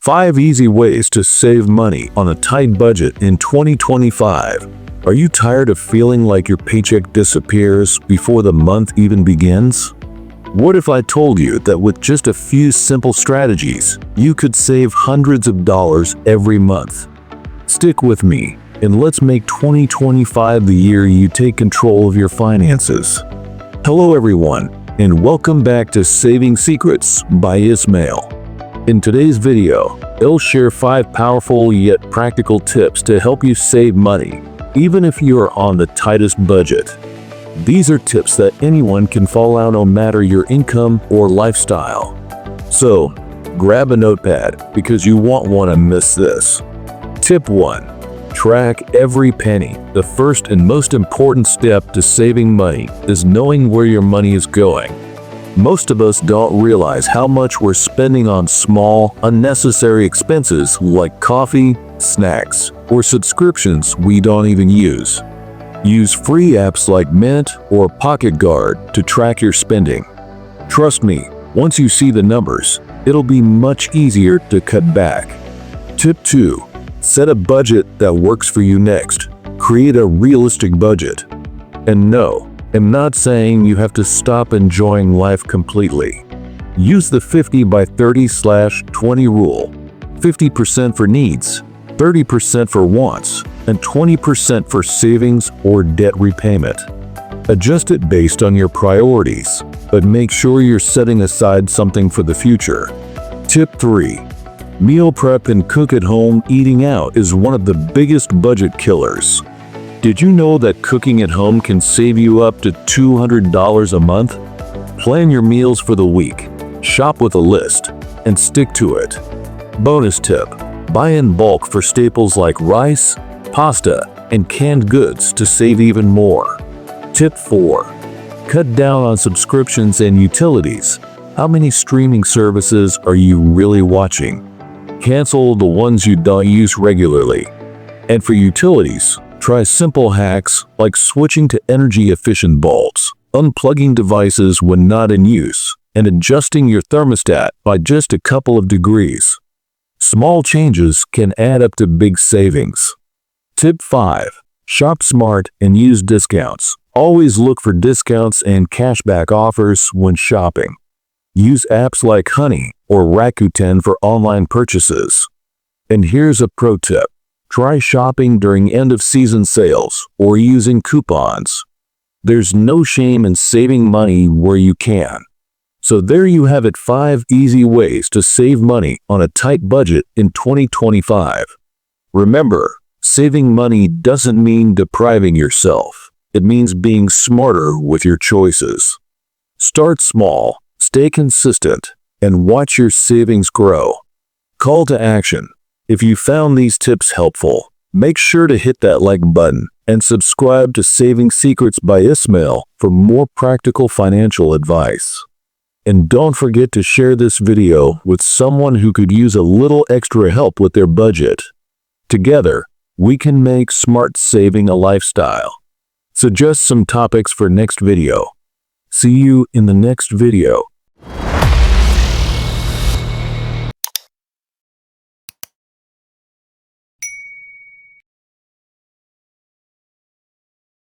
5 easy ways to save money on a tight budget in 2025. Are you tired of feeling like your paycheck disappears before the month even begins? What if I told you that with just a few simple strategies, you could save hundreds of dollars every month? Stick with me, and let's make 2025 the year you take control of your finances. Hello everyone, and welcome back to Saving Secrets by Ismail. In today's video, I'll share 5 powerful yet practical tips to help you save money, even if you are on the tightest budget. These are tips that anyone can follow no matter your income or lifestyle. So, grab a notepad because you won't want to miss this. Tip 1. Track every penny. The first and most important step to saving money is knowing where your money is going. Most of us don't realize how much we're spending on small, unnecessary expenses like coffee, snacks, or subscriptions we don't even use. Use free apps like Mint or Pocket Guard to track your spending. Trust me, once you see the numbers, it'll be much easier to cut back. Tip 2. Set a budget that works for you next. Create a realistic budget. And no, I'm not saying you have to stop enjoying life completely. Use the 50 by 30/20 rule. 50% for needs, 30% for wants, and 20% for savings or debt repayment. Adjust it based on your priorities, but make sure you're setting aside something for the future. Tip 3. Meal prep and cook at home. Eating out is one of the biggest budget killers. Did you know that cooking at home can save you up to $200 a month? Plan your meals for the week, shop with a list, and stick to it. Bonus tip: buy in bulk for staples like rice, pasta, and canned goods to save even more. Tip 4. Cut down on subscriptions and utilities. How many streaming services are you really watching? Cancel the ones you don't use regularly. And for utilities, try simple hacks like switching to energy-efficient bulbs, unplugging devices when not in use, and adjusting your thermostat by just a couple of degrees. Small changes can add up to big savings. Tip 5. Shop smart and use discounts. Always look for discounts and cashback offers when shopping. Use apps like Honey or Rakuten for online purchases. And here's a pro tip. Try shopping during end-of-season sales or using coupons. There's no shame in saving money where you can. So there you have it, 5 easy ways to save money on a tight budget in 2025. Remember, saving money doesn't mean depriving yourself. It means being smarter with your choices. Start small, stay consistent, and watch your savings grow. Call to action. If you found these tips helpful, make sure to hit that like button and subscribe to Saving Secrets by Ismail for more practical financial advice. And don't forget to share this video with someone who could use a little extra help with their budget. Together, we can make smart saving a lifestyle. Suggest some topics for next video. See you in the next video.